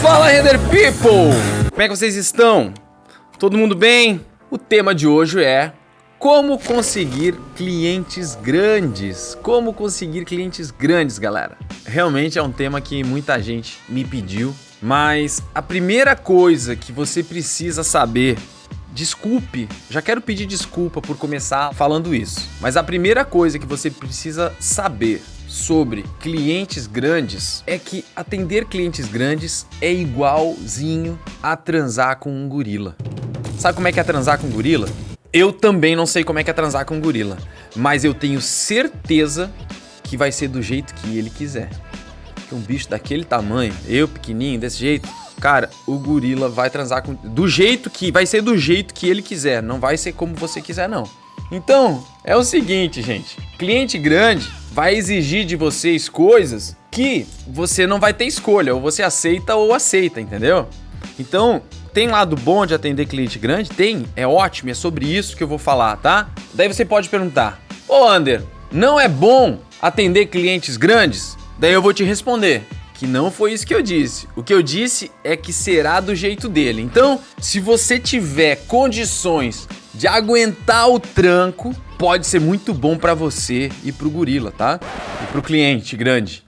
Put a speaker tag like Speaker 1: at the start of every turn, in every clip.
Speaker 1: Fala, Render People! Como é que vocês estão? Todo mundo bem? O tema de hoje é como conseguir clientes grandes. Como conseguir clientes grandes, galera. Realmente é um tema que muita gente me pediu, mas a primeira coisa que você precisa saber, desculpe, já quero pedir desculpa por começar falando isso, mas a primeira coisa que você precisa saber sobre clientes grandes é que atender clientes grandes é igualzinho a transar com um gorila. Sabe como é que é transar com um gorila? Eu também não sei como é que é transar com um gorila, mas eu tenho certeza que vai ser do jeito que ele quiser. Porque um bicho daquele tamanho, eu pequenininho, desse jeito, cara, o gorila vai transar com... vai ser do jeito que ele quiser, não vai ser como você quiser, não. Então, é o seguinte, gente, cliente grande vai exigir de vocês coisas que você não vai ter escolha, ou você aceita ou aceita, entendeu? Então, tem lado bom de atender cliente grande? Tem, é ótimo, é sobre isso que eu vou falar, tá? Daí você pode perguntar, ô Ander, não é bom atender clientes grandes? Daí eu vou te responder que não foi isso que eu disse. O que eu disse é que será do jeito dele. Então, se você tiver condições de aguentar o tranco, pode ser muito bom pra você e pro gorila, tá? E pro cliente grande.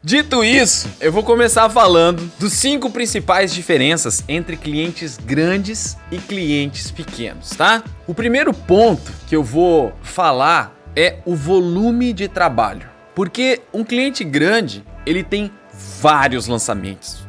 Speaker 1: Dito isso, eu vou começar falando dos 5 principais diferenças entre clientes grandes e clientes pequenos, tá? O primeiro ponto que eu vou falar é o volume de trabalho. Porque um cliente grande, ele tem vários lançamentos.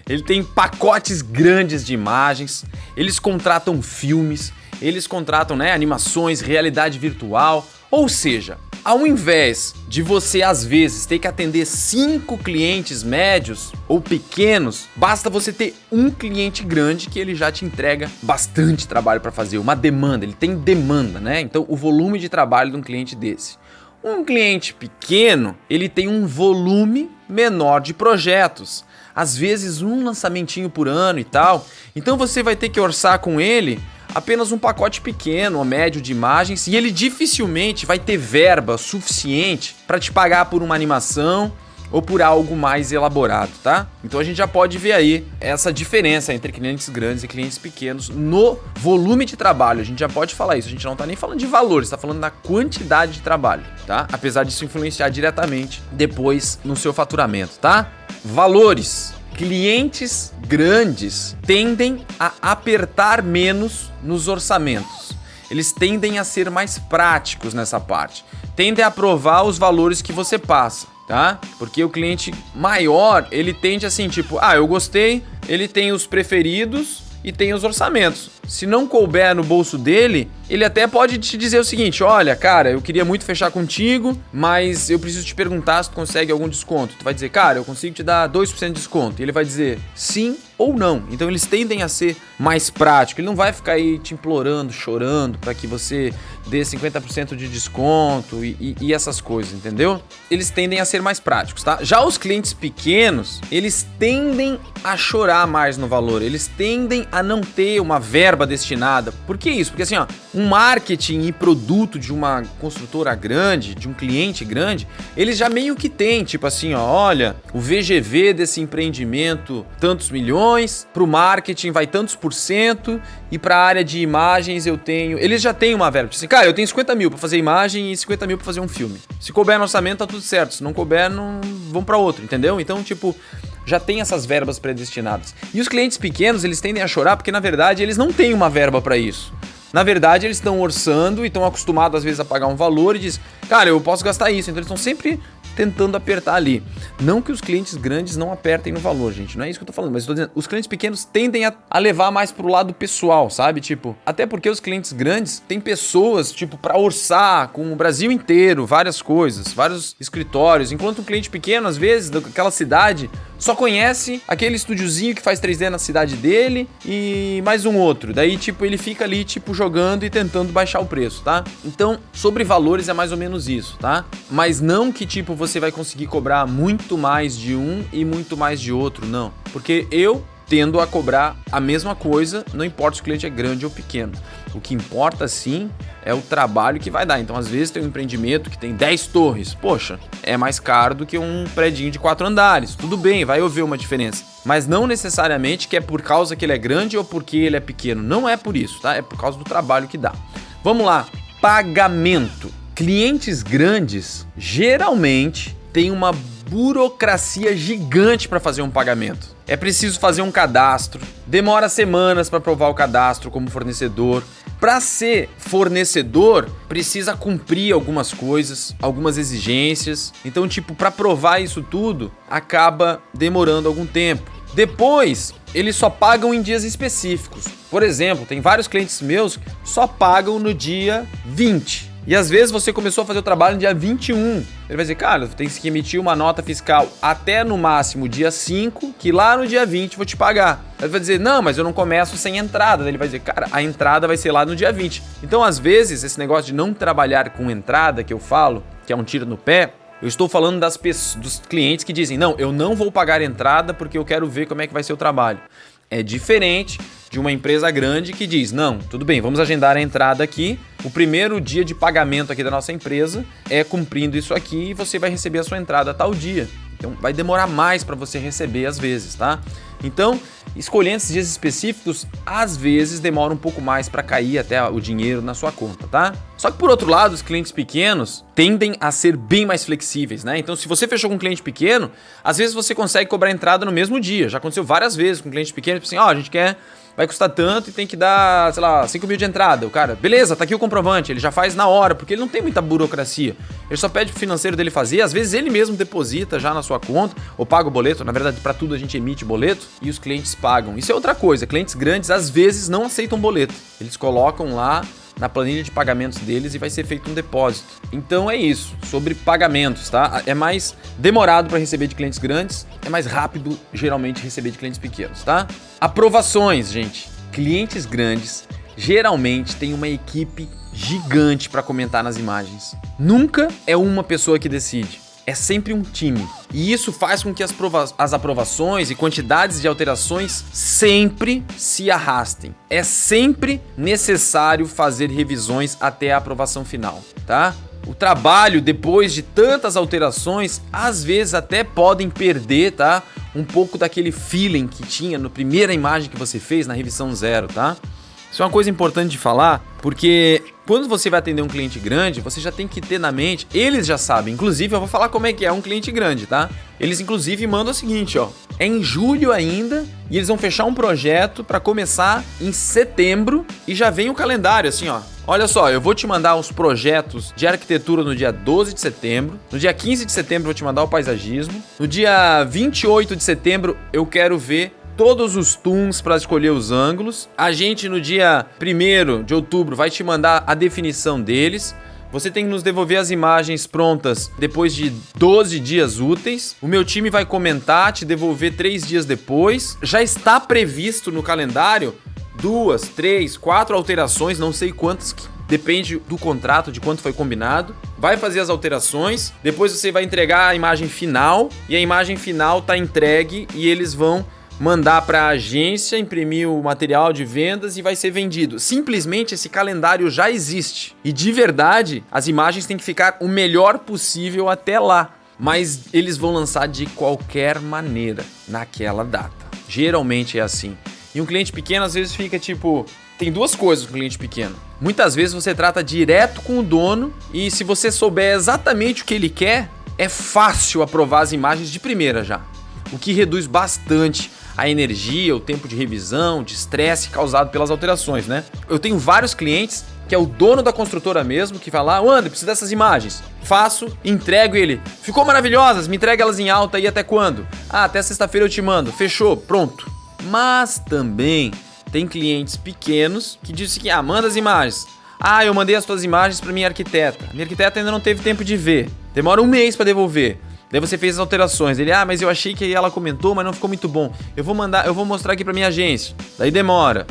Speaker 1: Ele tem pacotes grandes de imagens, eles contratam filmes, eles contratam, animações, realidade virtual. Ou seja, ao invés de você, às vezes, ter que atender 5 clientes médios ou pequenos, basta você ter um cliente grande que ele já te entrega bastante trabalho para fazer, uma demanda, ele tem demanda, né? Então, o volume de trabalho de um cliente desse. Um cliente pequeno, ele tem um volume menor de projetos, às vezes um lançamentinho por ano e tal. Então, você vai ter que orçar com ele apenas um pacote pequeno ou médio de imagens e ele dificilmente vai ter verba suficiente para te pagar por uma animação ou por algo mais elaborado, tá? Então a gente já pode ver aí essa diferença entre clientes grandes e clientes pequenos no volume de trabalho. A gente já pode falar isso, a gente não tá nem falando de valores, tá falando da quantidade de trabalho, tá? Apesar disso influenciar diretamente depois no seu faturamento, tá? Valores. Clientes grandes tendem a apertar menos nos orçamentos. Eles tendem a ser mais práticos nessa parte. Tendem a aprovar os valores que você passa, tá? Porque o cliente maior, ele tende assim, tipo, eu gostei, ele tem os preferidos e tem os orçamentos. Se não couber no bolso dele, ele até pode te dizer o seguinte, olha, cara, eu queria muito fechar contigo, mas eu preciso te perguntar se tu consegue algum desconto. Tu vai dizer, cara, eu consigo te dar 2% de desconto. E ele vai dizer sim ou não. Então eles tendem a ser mais práticos. Ele não vai ficar aí te implorando, chorando para que você dê 50% de desconto e essas coisas, entendeu? Eles tendem a ser mais práticos, tá? Já os clientes pequenos, eles tendem a chorar mais no valor. Eles tendem a não ter uma verba destinada. Por que isso? Porque assim, um marketing e produto de uma construtora grande, de um cliente grande, eles já meio que tem, tipo assim, olha, o VGV desse empreendimento, tantos milhões, pro marketing vai tantos % e pra área de imagens eu tenho... Eles já têm uma verba. Tipo assim, cara, eu tenho 50 mil pra fazer imagem e 50 mil pra fazer um filme. Se couber no orçamento, tá tudo certo. Se não couber, não vão pra outro, entendeu? Então, tipo... já tem essas verbas predestinadas. E os clientes pequenos, eles tendem a chorar porque, na verdade, eles não têm uma verba para isso. Na verdade, eles estão orçando e estão acostumados, às vezes, a pagar um valor e diz, cara, eu posso gastar isso. Então, eles estão sempre tentando apertar ali. Não que os clientes grandes não apertem no valor, gente. Não é isso que eu tô falando, mas eu tô dizendo, os clientes pequenos tendem a levar mais pro lado pessoal, sabe? Tipo, até porque os clientes grandes têm pessoas, tipo, pra orçar com o Brasil inteiro, várias coisas, vários escritórios, enquanto um cliente pequeno, às vezes, daquela cidade, só conhece aquele estúdiozinho que faz 3D na cidade dele e mais um outro. Daí, tipo, ele fica ali, tipo, jogando e tentando baixar o preço, tá? Então, sobre valores é mais ou menos isso, tá? Mas não que, tipo, você vai conseguir cobrar muito mais de um e muito mais de outro, não. Porque eu tendo a cobrar a mesma coisa, não importa se o cliente é grande ou pequeno. O que importa sim é o trabalho que vai dar. Então, às vezes tem um empreendimento que tem 10 torres. Poxa, é mais caro do que um predinho de 4 andares. Tudo bem, vai haver uma diferença. Mas não necessariamente que é por causa que ele é grande ou porque ele é pequeno. Não é por isso, tá? É por causa do trabalho que dá. Vamos lá. Pagamento. Clientes grandes geralmente têm uma burocracia gigante para fazer um pagamento. É preciso fazer um cadastro, demora semanas para aprovar o cadastro como fornecedor. Para ser fornecedor, precisa cumprir algumas coisas, algumas exigências. Então, para provar isso tudo, acaba demorando algum tempo. Depois, eles só pagam em dias específicos. Por exemplo, tem vários clientes meus que só pagam no dia 20. E às vezes você começou a fazer o trabalho no dia 21. Ele vai dizer, cara, tem que emitir uma nota fiscal até no máximo dia 5, que lá no dia 20 vou te pagar. Ele vai dizer, não, mas eu não começo sem entrada. Daí ele vai dizer, cara, a entrada vai ser lá no dia 20. Então, às vezes, esse negócio de não trabalhar com entrada que eu falo, que é um tiro no pé, eu estou falando dos clientes que dizem, não, eu não vou pagar entrada porque eu quero ver como é que vai ser o trabalho. É diferente de uma empresa grande que diz, não, tudo bem, vamos agendar a entrada aqui, o primeiro dia de pagamento aqui da nossa empresa é cumprindo isso aqui e você vai receber a sua entrada tal dia. Então vai demorar mais para você receber às vezes, tá? Então, escolhendo esses dias específicos, às vezes demora um pouco mais para cair até o dinheiro na sua conta, tá? Só que por outro lado, os clientes pequenos tendem a ser bem mais flexíveis, né? Então, se você fechou com um cliente pequeno, às vezes você consegue cobrar entrada no mesmo dia. Já aconteceu várias vezes com um cliente pequeno, tipo assim, a gente quer, vai custar tanto e tem que dar, 5 mil de entrada. O cara, beleza, tá aqui o comprovante, ele já faz na hora, porque ele não tem muita burocracia. Ele só pede pro financeiro dele fazer, às vezes ele mesmo deposita já na sua conta, ou paga o boleto, na verdade, para tudo a gente emite boleto, e os clientes pagam. Isso é outra coisa, clientes grandes às vezes não aceitam boleto. Eles colocam lá na planilha de pagamentos deles e vai ser feito um depósito. Então é isso, sobre pagamentos, tá? É mais demorado para receber de clientes grandes, é mais rápido geralmente receber de clientes pequenos, tá? Aprovações, gente. Clientes grandes geralmente têm uma equipe gigante para comentar nas imagens. Nunca é uma pessoa que decide. É sempre um time. E isso faz com que as aprovações e quantidades de alterações sempre se arrastem. É sempre necessário fazer revisões até a aprovação final, tá? O trabalho, depois de tantas alterações, às vezes até podem perder, tá? Um pouco daquele feeling que tinha na primeira imagem que você fez na revisão 0, tá? Isso é uma coisa importante de falar, porque quando você vai atender um cliente grande, você já tem que ter na mente, eles já sabem, inclusive eu vou falar como é que é um cliente grande, tá? Eles inclusive mandam o seguinte, é em julho ainda e eles vão fechar um projeto para começar em setembro e já vem o calendário assim, olha só, eu vou te mandar os projetos de arquitetura no dia 12 de setembro, no dia 15 de setembro eu vou te mandar o paisagismo, no dia 28 de setembro eu quero ver todos os toons para escolher os ângulos. A gente no dia 1º de outubro vai te mandar a definição deles. Você tem que nos devolver as imagens prontas depois de 12 dias úteis. O meu time vai comentar, te devolver 3 dias depois. Já está previsto no calendário 2, 3, 4 alterações, não sei quantas, depende do contrato, de quanto foi combinado. Vai fazer as alterações, depois você vai entregar a imagem final e a imagem final está entregue e eles vão mandar para a agência, imprimir o material de vendas e vai ser vendido. Simplesmente esse calendário já existe. E de verdade, as imagens têm que ficar o melhor possível até lá. Mas eles vão lançar de qualquer maneira, naquela data. Geralmente é assim. E um cliente pequeno às vezes fica tem duas coisas com o cliente pequeno. Muitas vezes você trata direto com o dono e se você souber exatamente o que ele quer, é fácil aprovar as imagens de primeira já. O que reduz bastante a energia, o tempo de revisão, de estresse causado pelas alterações, né? Eu tenho vários clientes que é o dono da construtora mesmo, que fala, André, preciso dessas imagens. Faço, entrego ele. Ficou maravilhosas, me entrega elas em alta aí até quando? Até sexta-feira eu te mando. Fechou, pronto. Mas também tem clientes pequenos que dizem que, manda as imagens. Eu mandei as tuas imagens para minha arquiteta. Minha arquiteta ainda não teve tempo de ver. Demora um mês para devolver. Daí você fez as alterações. Ele, mas eu achei que ela comentou, mas não ficou muito bom. Eu vou mostrar aqui pra minha agência. Daí demora.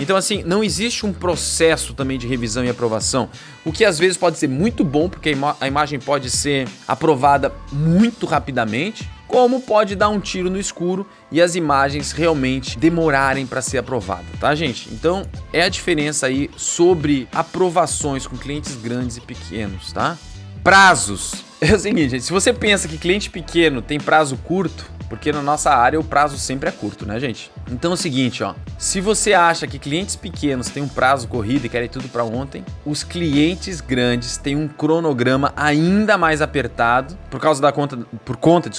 Speaker 1: Então, assim, não existe um processo também de revisão e aprovação, o que às vezes pode ser muito bom, porque a imagem pode ser aprovada muito rapidamente, como pode dar um tiro no escuro e as imagens realmente demorarem para ser aprovadas, tá, gente? Então, é a diferença aí sobre aprovações com clientes grandes e pequenos, tá? Prazos. É o seguinte, gente, se você pensa que cliente pequeno tem prazo curto, porque na nossa área o prazo sempre é curto, né, gente? Então é o seguinte, ó, se você acha que clientes pequenos têm um prazo corrido e querem tudo para ontem, os clientes grandes têm um cronograma ainda mais apertado por conta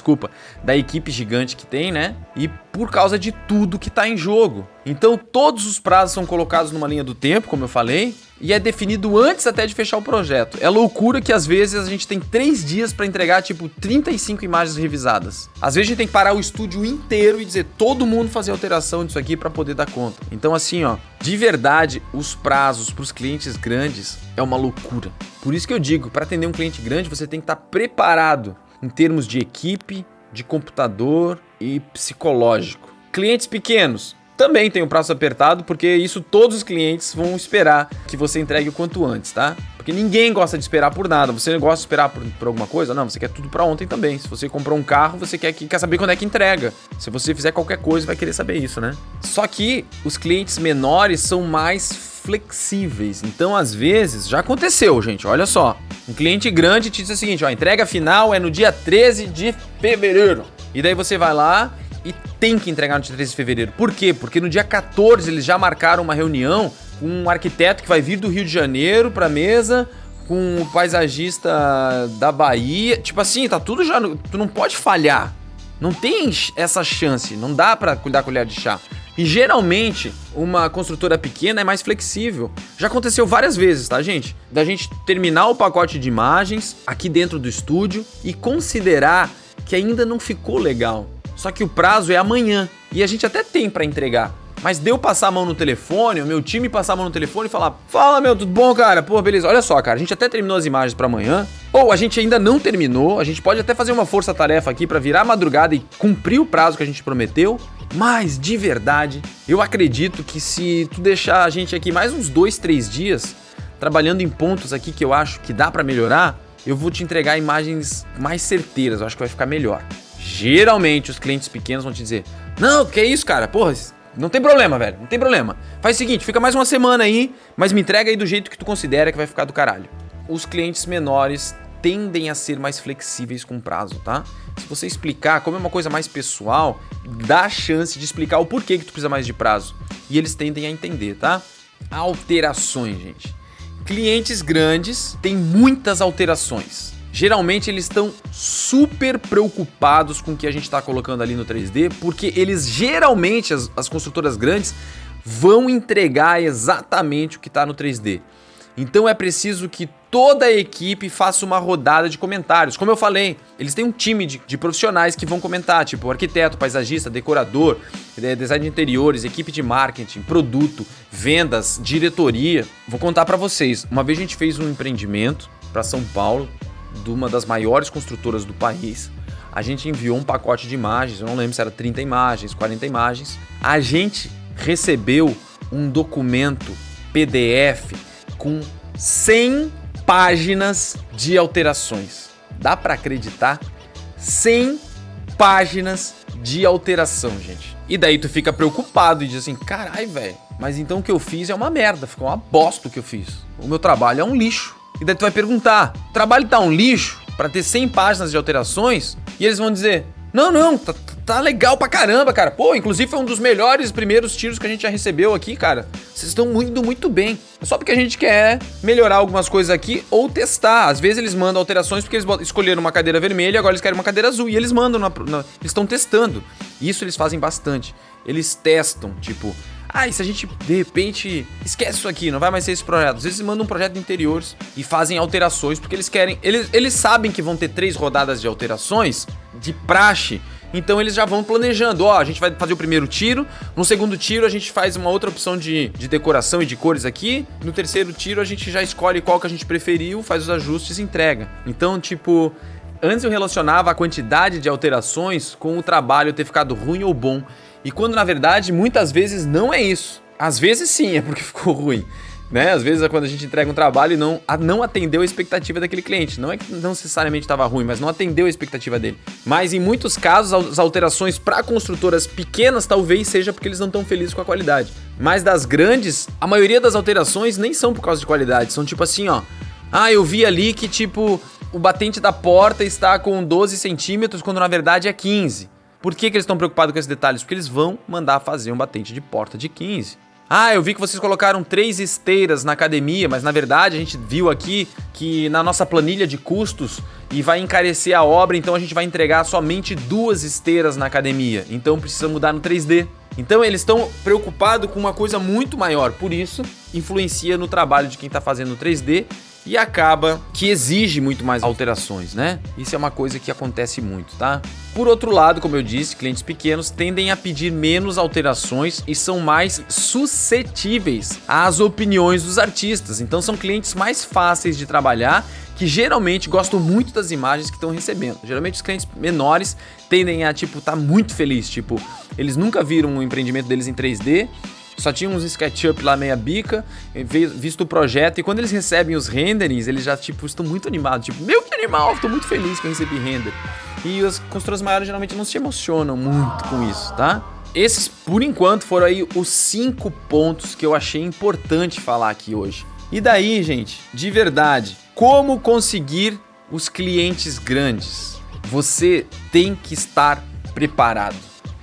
Speaker 1: da equipe gigante que tem, né? E por causa de tudo que tá em jogo. Então todos os prazos são colocados numa linha do tempo, como eu falei, e é definido antes até de fechar o projeto. É loucura que às vezes a gente tem 3 dias para entregar, tipo, 35 imagens revisadas. Às vezes a gente tem que parar o estúdio inteiro e dizer todo mundo fazer alteração disso aqui para poder dar conta. Então assim, ó, de verdade, os prazos para os clientes grandes é uma loucura. Por isso que eu digo, para atender um cliente grande, você tem que estar preparado em termos de equipe, de computador e psicológico. Clientes pequenos também tem um prazo apertado, porque isso todos os clientes vão esperar que você entregue o quanto antes, tá? Porque ninguém gosta de esperar por nada. Você gosta de esperar por alguma coisa? Não, você quer tudo pra ontem também. Se você comprou um carro, você quer saber quando é que entrega. Se você fizer qualquer coisa, vai querer saber isso, né? Só que os clientes menores são mais flexíveis. Então, às vezes, já aconteceu, gente, olha só. Um cliente grande te diz o seguinte, ó, a entrega final é no dia 13 de fevereiro. E daí você vai lá e tem que entregar no dia 13 de fevereiro. Por quê? Porque no dia 14 eles já marcaram uma reunião com um arquiteto que vai vir do Rio de Janeiro pra mesa, com o paisagista da Bahia. Tipo assim, tá tudo já... Tu não pode falhar. Não tem essa chance. Não dá pra cuidar com colher de chá. E geralmente, uma construtora pequena é mais flexível. Já aconteceu várias vezes, tá, gente? Da gente terminar o pacote de imagens aqui dentro do estúdio e considerar que ainda não ficou legal. Só que o prazo é amanhã e a gente até tem pra entregar. Mas deu passar a mão no telefone, o meu time passar a mão no telefone e falar: fala, meu, tudo bom, cara? Pô, beleza. Olha só, cara, a gente até terminou as imagens pra amanhã. Ou a gente ainda não terminou, a gente pode até fazer uma força-tarefa aqui pra virar a madrugada e cumprir o prazo que a gente prometeu. Mas, de verdade, eu acredito que se tu deixar a gente aqui mais uns 2, 3 dias, trabalhando em pontos aqui que eu acho que dá pra melhorar, eu vou te entregar imagens mais certeiras, eu acho que vai ficar melhor. Geralmente os clientes pequenos vão te dizer: não, que isso, cara, porra, não tem problema, velho, não tem problema. Faz o seguinte, fica mais uma semana aí, mas me entrega aí do jeito que tu considera que vai ficar do caralho. Os clientes menores tendem a ser mais flexíveis com prazo, tá? Se você explicar, como é uma coisa mais pessoal, dá a chance de explicar o porquê que tu precisa mais de prazo. E eles tendem a entender, tá? Alterações, gente. Clientes grandes têm muitas alterações. Geralmente eles estão super preocupados com o que a gente está colocando ali no 3D, porque eles geralmente, as construtoras grandes, vão entregar exatamente o que está no 3D. Então é preciso que toda a equipe faça uma rodada de comentários. Como eu falei, eles têm um time de profissionais que vão comentar, tipo arquiteto, paisagista, decorador, design de interiores, equipe de marketing, produto, vendas, diretoria. Vou contar para vocês, uma vez a gente fez um empreendimento para São Paulo, de uma das maiores construtoras do país. A gente enviou um pacote de imagens, eu não lembro se era 30 imagens, 40 imagens. A gente recebeu um documento PDF com 100 páginas de alterações. Dá pra acreditar? 100 páginas de alteração, gente. E daí tu fica preocupado e diz assim: carai, velho, mas então o que eu fiz é uma merda, ficou uma bosta o que eu fiz. O meu trabalho é um lixo. E daí tu vai perguntar: o trabalho tá um lixo pra ter 100 páginas de alterações? E eles vão dizer: não, tá legal pra caramba, cara. Pô, inclusive foi um dos melhores primeiros tiros que a gente já recebeu aqui, cara. Vocês estão indo muito bem. É só porque a gente quer melhorar algumas coisas aqui ou testar. Às vezes eles mandam alterações porque eles escolheram uma cadeira vermelha e agora eles querem uma cadeira azul. E eles mandam, eles estão testando. Isso eles fazem bastante. Eles testam, tipo... e se a gente, de repente, esquece isso aqui, não vai mais ser esse projeto. Às vezes mandam um projeto de interiores e fazem alterações, porque eles querem... Eles sabem que vão ter 3 rodadas de alterações, de praxe, então eles já vão planejando. A gente vai fazer o primeiro tiro, no segundo tiro a gente faz uma outra opção de decoração e de cores aqui, no terceiro tiro a gente já escolhe qual que a gente preferiu, faz os ajustes e entrega. Então, tipo... Antes eu relacionava a quantidade de alterações com o trabalho ter ficado ruim ou bom. E quando, na verdade, muitas vezes não é isso. Às vezes sim, é porque ficou ruim. Né? Às vezes é quando a gente entrega um trabalho e não atendeu a expectativa daquele cliente. Não é que não necessariamente estava ruim, mas não atendeu a expectativa dele. Mas em muitos casos, as alterações para construtoras pequenas talvez seja porque eles não estão felizes com a qualidade. Mas das grandes, a maioria das alterações nem são por causa de qualidade. São tipo assim, ó. Ah, eu vi ali que tipo o batente da porta está com 12 centímetros quando na verdade é 15. Por que eles estão preocupados com esses detalhes? Porque eles vão mandar fazer um batente de porta de 15. Ah, eu vi que vocês colocaram 3 esteiras na academia, mas na verdade a gente viu aqui que na nossa planilha de custos e vai encarecer a obra, então a gente vai entregar somente 2 esteiras na academia. Então precisa mudar no 3D. Então eles estão preocupados com uma coisa muito maior, por isso influencia no trabalho de quem está fazendo 3D e acaba que exige muito mais alterações, né? Isso é uma coisa que acontece muito, tá? Por outro lado, como eu disse, clientes pequenos tendem a pedir menos alterações e são mais suscetíveis às opiniões dos artistas. Então são clientes mais fáceis de trabalhar, que geralmente gostam muito das imagens que estão recebendo. Geralmente os clientes menores tendem a, tá muito feliz, eles nunca viram um empreendimento deles em 3D, só tinha uns SketchUp lá meia bica, visto o projeto, e quando eles recebem os renderings, eles já, estão muito animados, meu, que animal, estou muito feliz que eu recebi render. E as construtoras maiores geralmente não se emocionam muito com isso, tá? Esses, por enquanto, foram aí os 5 pontos que eu achei importante falar aqui hoje. E daí, gente, de verdade, como conseguir os clientes grandes? Você tem que estar preparado.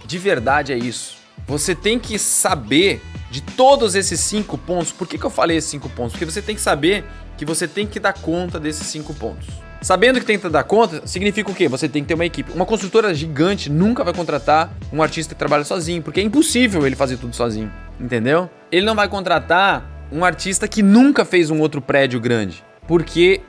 Speaker 1: De verdade é isso. Você tem que saber de todos esses 5 pontos. Por que eu falei esses 5 pontos? Porque você tem que saber que você tem que dar conta desses 5 pontos. Sabendo que tem que dar conta, significa o quê? Você tem que ter uma equipe. Uma construtora gigante nunca vai contratar um artista que trabalha sozinho, porque é impossível ele fazer tudo sozinho, entendeu? Ele não vai contratar um artista que nunca fez um outro prédio grande, porque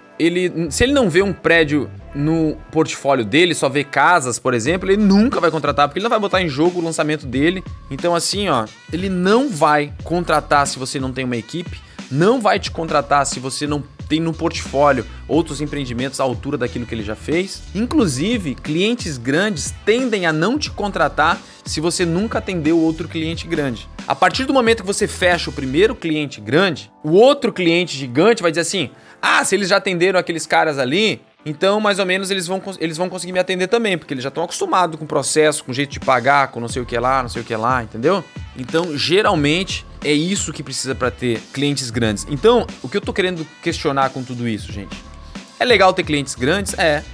Speaker 1: se ele não vê um prédio no portfólio dele, só vê casas, por exemplo, ele nunca vai contratar, porque ele não vai botar em jogo o lançamento dele. Então assim, ó, ele não vai contratar se você não tem uma equipe, não vai te contratar se você não tem no portfólio outros empreendimentos à altura daquilo que ele já fez. Inclusive, clientes grandes tendem a não te contratar se você nunca atendeu outro cliente grande. A partir do momento que você fecha o primeiro cliente grande, o outro cliente gigante vai dizer assim: ah, se eles já atenderam aqueles caras ali, então mais ou menos eles vão conseguir me atender também, porque eles já estão acostumados com o processo, com o jeito de pagar, com não sei o que lá, entendeu? Então, geralmente, é isso que precisa para ter clientes grandes. Então, o que eu tô querendo questionar com tudo isso, gente? É legal ter clientes grandes? É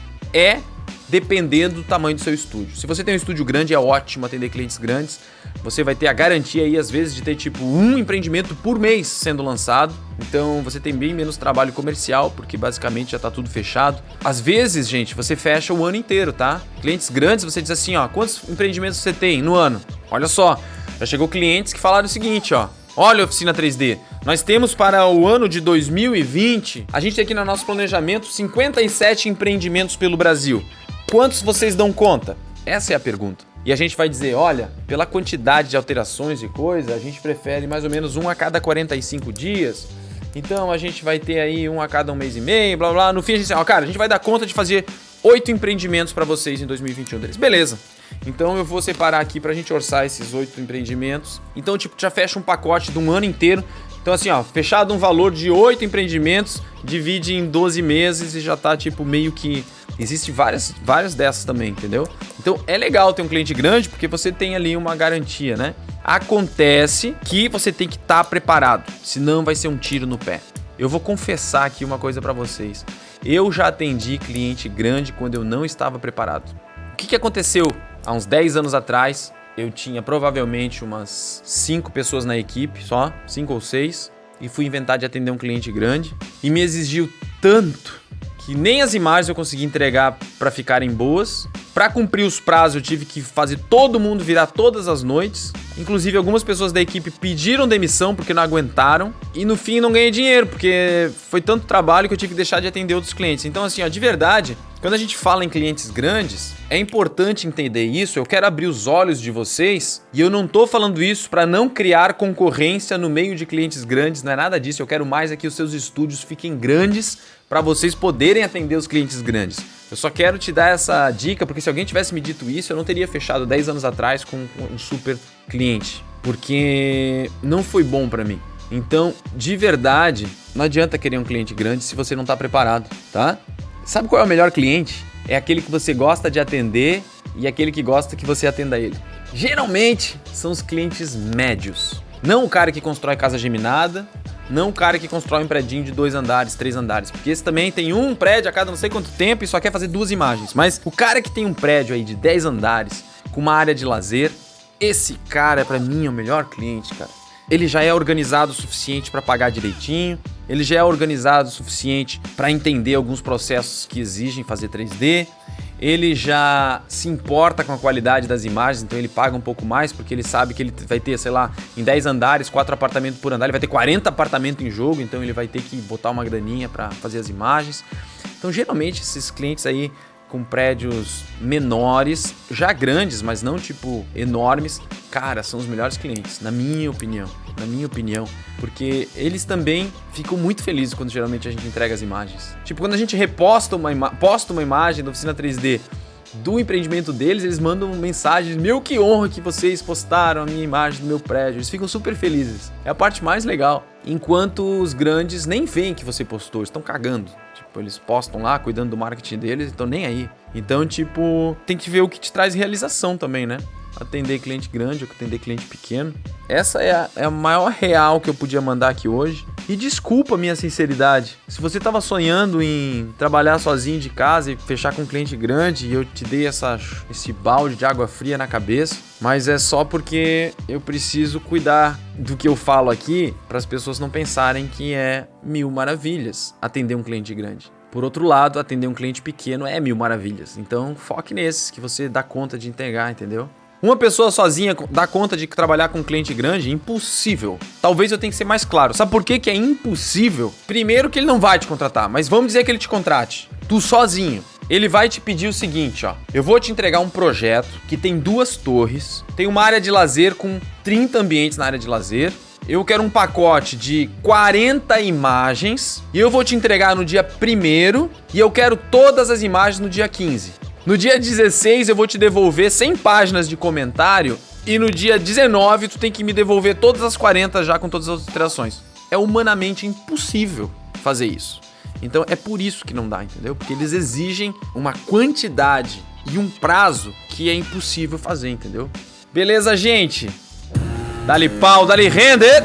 Speaker 1: dependendo do tamanho do seu estúdio. Se você tem um estúdio grande, é ótimo atender clientes grandes. Você vai ter a garantia aí, às vezes, de ter um empreendimento por mês sendo lançado. Então, você tem bem menos trabalho comercial, porque basicamente já tá tudo fechado. Às vezes, gente, você fecha o ano inteiro, tá? Clientes grandes, você diz assim, ó, quantos empreendimentos você tem no ano? Olha só, já chegou clientes que falaram o seguinte, ó. Olha, Oficina 3D, nós temos para o ano de 2020, a gente tem aqui no nosso planejamento 57 empreendimentos pelo Brasil. Quantos vocês dão conta? Essa é a pergunta. E a gente vai dizer, olha, pela quantidade de alterações e coisa, a gente prefere mais ou menos um a cada 45 dias. Então a gente vai ter aí um a cada um mês e meio, blá blá. No fim a gente diz, ó, cara, a gente vai dar conta de fazer 8 empreendimentos para vocês em 2021 deles. Beleza. Então eu vou separar aqui pra gente orçar esses 8 empreendimentos. Então, já fecha um pacote de um ano inteiro. Então, assim, ó, fechado um valor de 8 empreendimentos, divide em 12 meses e já tá, meio que... Existe várias dessas também, entendeu? Então, é legal ter um cliente grande porque você tem ali uma garantia, né? Acontece que você tem que estar preparado, senão vai ser um tiro no pé. Eu vou confessar aqui uma coisa pra vocês. Eu já atendi cliente grande quando eu não estava preparado. O que aconteceu? Há uns 10 anos atrás, eu tinha provavelmente umas 5 pessoas na equipe só, 5 ou 6, e fui inventar de atender um cliente grande, e me exigiu tanto que nem as imagens eu consegui entregar para ficarem boas. Para cumprir os prazos, eu tive que fazer todo mundo virar todas as noites. Inclusive, algumas pessoas da equipe pediram demissão porque não aguentaram. E no fim, não ganhei dinheiro, porque foi tanto trabalho que eu tive que deixar de atender outros clientes. Então, assim, ó, de verdade, quando a gente fala em clientes grandes, é importante entender isso. Eu quero abrir os olhos de vocês. E eu não tô falando isso para não criar concorrência no meio de clientes grandes. Não é nada disso. Eu quero mais é que os seus estúdios fiquem grandes para vocês poderem atender os clientes grandes. Eu só quero te dar essa dica, porque se alguém tivesse me dito isso, eu não teria fechado 10 anos atrás com um super cliente. porque não foi bom pra mim. Então, de verdade, não adianta querer um cliente grande se você não tá preparado, tá? Sabe qual é o melhor cliente? É aquele que você gosta de atender e aquele que gosta que você atenda ele. Geralmente, são os clientes médios. Não o cara que constrói casa geminada, não o cara que constrói um predinho de 2 andares, 3 andares. Porque esse também tem um prédio a cada não sei quanto tempo e só quer fazer 2 imagens. Mas o cara que tem um prédio aí de 10 andares, com uma área de lazer, esse cara, pra mim, é o melhor cliente, cara. Ele já é organizado o suficiente pra pagar direitinho, ele já é organizado o suficiente pra entender alguns processos que exigem fazer 3D, ele já se importa com a qualidade das imagens, então ele paga um pouco mais, porque ele sabe que ele vai ter, sei lá, em 10 andares, 4 apartamentos por andar, ele vai ter 40 apartamentos em jogo, então ele vai ter que botar uma graninha pra fazer as imagens. Então, geralmente, esses clientes aí com prédios menores, já grandes, mas não tipo enormes, cara, são os melhores clientes, na minha opinião, porque eles também ficam muito felizes quando geralmente a gente entrega as imagens. Tipo, quando a gente reposta posta uma imagem da oficina 3D do empreendimento deles, eles mandam mensagens: meu, que honra que vocês postaram a minha imagem do meu prédio. Eles ficam super felizes. É a parte mais legal. Enquanto os grandes nem veem que você postou, estão cagando. Tipo, eles postam lá, cuidando do marketing deles, estão nem aí. Então, tipo, tem que ver o que te traz realização também, né? Atender cliente grande ou atender cliente pequeno. Essa é a maior real que eu podia mandar aqui hoje. E desculpa a minha sinceridade. Se você tava sonhando em trabalhar sozinho de casa e fechar com um cliente grande e eu te dei esse balde de água fria na cabeça, mas é só porque eu preciso cuidar do que eu falo aqui para as pessoas não pensarem que é mil maravilhas atender um cliente grande. Por outro lado, atender um cliente pequeno é mil maravilhas. Então, foque nesses que você dá conta de entregar, entendeu? Uma pessoa sozinha dá conta de trabalhar com um cliente grande? Impossível. Talvez eu tenha que ser mais claro. Sabe por que é impossível? Primeiro que ele não vai te contratar, mas vamos dizer que ele te contrate. Tu sozinho. Ele vai te pedir o seguinte, ó. Eu vou te entregar um projeto que tem 2 torres, tem uma área de lazer com 30 ambientes na área de lazer. Eu quero um pacote de 40 imagens e eu vou te entregar no dia 1º e eu quero todas as imagens no dia 15. No dia 16 eu vou te devolver 100 páginas de comentário e no dia 19 tu tem que me devolver todas as 40 já com todas as alterações. É humanamente impossível fazer isso. Então é por isso que não dá, entendeu? Porque eles exigem uma quantidade e um prazo que é impossível fazer, entendeu? Beleza, gente? Dá-lhe pau, dá-lhe render!